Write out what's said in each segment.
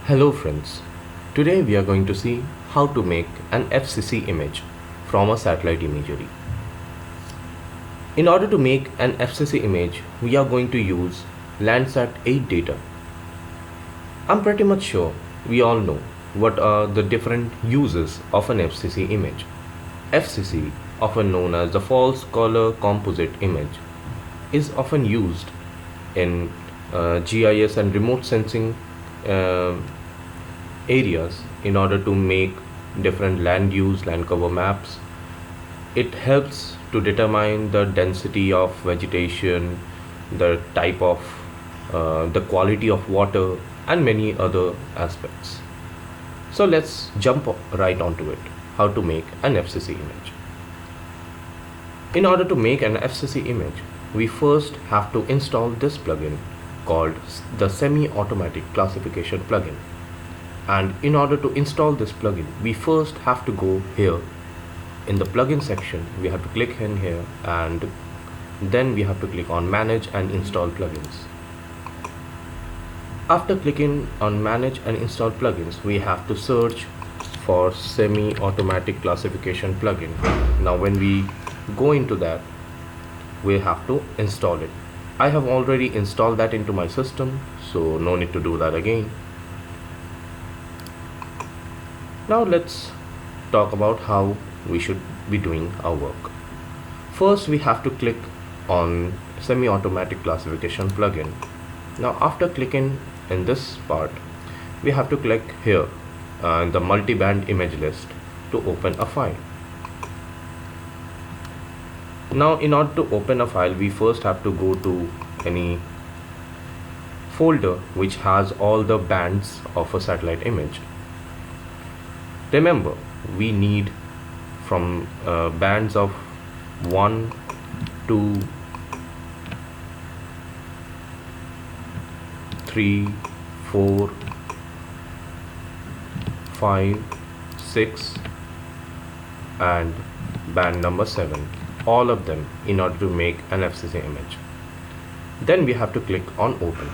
Hello friends, today we are going to see how to make an FCC image from a satellite imagery. In order to make an FCC image, we are going to use Landsat 8 data. I'm pretty much sure we all know what are the different uses of an FCC image. FCC, often known as the false color composite image, is often used in GIS and remote sensing areas in order to make different land use, land cover maps. It helps to determine the density of vegetation, the type of, the quality of water, and many other aspects. So let's jump right onto it, how to make an FCC image. In order to make an FCC image, we first have to install this plugin called the semi-automatic classification plugin. And in order to install this plugin, we first have to go here in the plugin section. We have to click in here and then we have to click on manage and install plugins. After clicking on manage and install plugins, we have to search for semi-automatic classification plugin. Now when we go into that, we have to install it. I have already installed that into my system, so no need to do that again. Now let's talk about how we should be doing our work. First, we have to click on semi-automatic classification plugin. Now after clicking in this part, we have to click here in the multi-band image list to open a file. Now in order to open a file, we first have to go to any folder which has all the bands of a satellite image. Remember, we need from bands of 1, 2, 3, 4, 5, 6 and band number 7, all of them in order to make an FCC image. Then we have to click on open.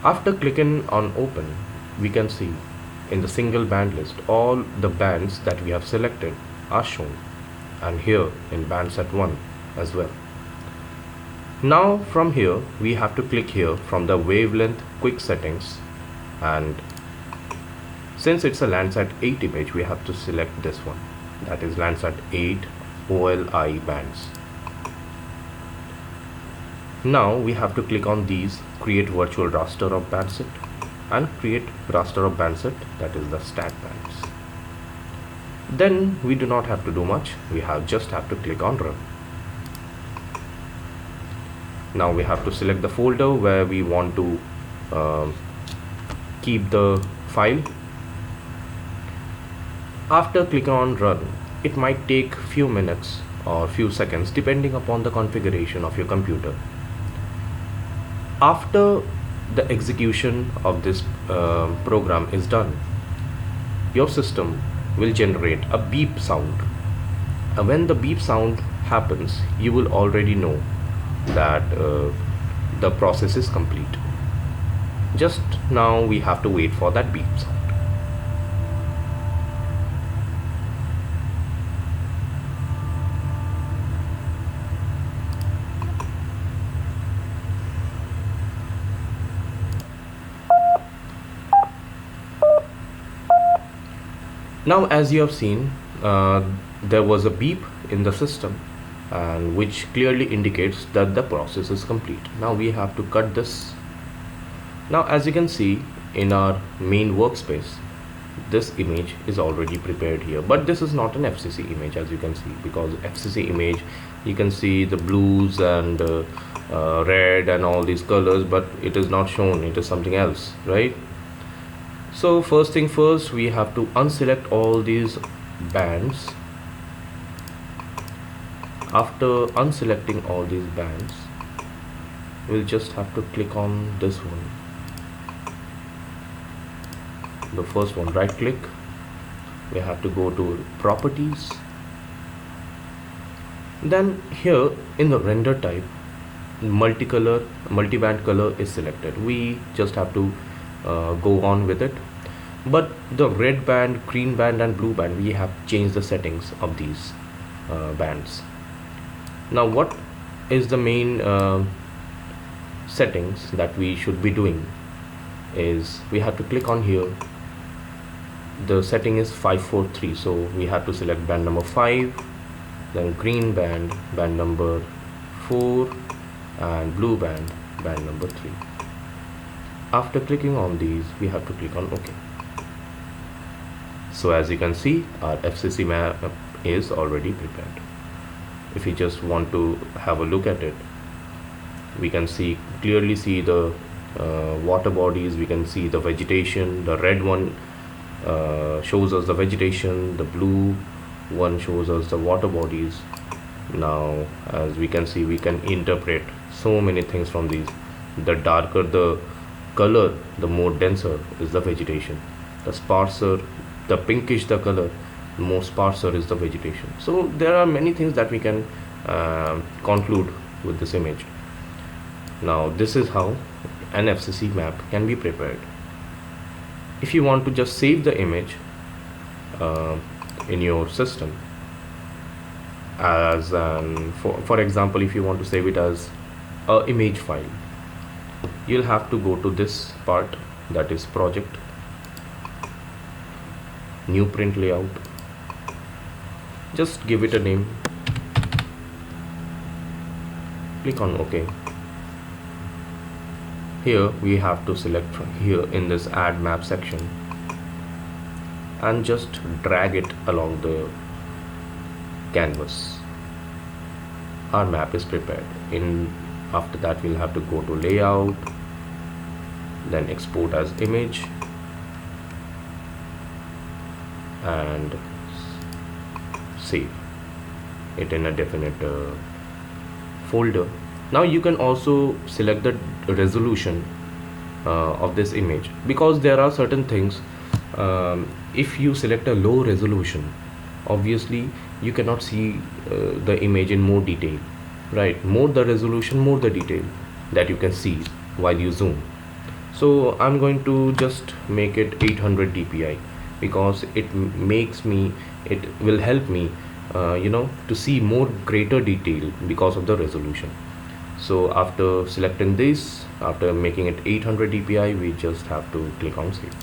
After clicking on open, we can see in the single band list all the bands that we have selected are shown, and here in band set 1 as well. Now from here we have to click here from the wavelength quick settings, and since it's a Landsat 8 image, we have to select this one, that is Landsat 8 OLI bands. Now we have to click on these create virtual raster of bandset and create raster of bandset, that is the stat bands. Then we do not have to do much, we just have to click on run. Now we have to select the folder where we want to keep the file. After clicking on run, it might take few minutes or few seconds depending upon the configuration of your computer. After the execution of this program is done, your system will generate a beep sound, and when the beep sound happens, you will already know that the process is complete. Just now we have to wait for that beep sound. Now as you have seen, there was a beep in the system, and which clearly indicates that the process is complete. Now we have to cut this. Now as you can see in our main workspace, this image is already prepared here, but this is not an FCC image, as you can see, because FCC image you can see the blues and red and all these colors, but it is not shown, it is something else, right? So first thing first, we have to unselect all these bands. After unselecting all these bands, we'll just have to click on this one, the first one, right click. We have to go to properties, then here in the render type multiband color is selected. We just have to go on with it. But the red band, green band and blue band, we have changed the settings of these bands. Now what is the main settings that we should be doing is we have to click on here. The setting is 543, so we have to select band number 5, then green band, band number 4, and blue band, band number 3. After clicking on these, we have to click on OK. So as you can see, our FCC map is already prepared. If you just want to have a look at it, we can clearly see the water bodies. We can see the vegetation. The red one shows us the vegetation, the blue one shows us the water bodies. Now as we can see, we can interpret so many things from these. The darker the color, the more denser is the vegetation. The sparser, the pinkish the color, the more sparser is the vegetation. So there are many things that we can conclude with this image. Now this is how an FCC map can be prepared. If you want to just save the image in your system as for example, if you want to save it as a image file, you'll have to go to this part, that is project, new print layout. Just give it a name, click on OK. Here we have to select here in this add map section and just drag it along the canvas. Our map is prepared. After that we'll have to go to layout, then export as image and save it in a definite folder. Now you can also select the resolution of this image, because there are certain things, if you select a low resolution, obviously you cannot see the image in more detail, right? More the resolution, more the detail that you can see while you zoom. So I'm going to just make it 800 dpi because it will help me to see more greater detail because of the resolution. So after selecting this, after making it 800 dpi, we just have to click on save.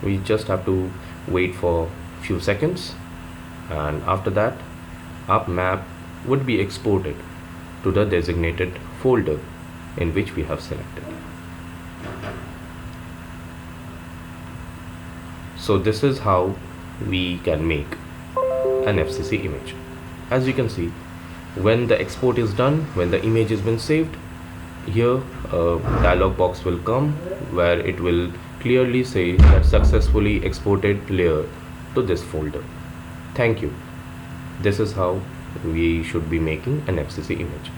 We just have to wait for few seconds, and after that our map would be exported to the designated folder in which we have selected. So this is how we can make an FCC image. As you can see, when the export is done, when the image has been saved, here a dialog box will come where it will clearly say that successfully exported layer to this folder. Thank you. This is how we should be making an FCC image.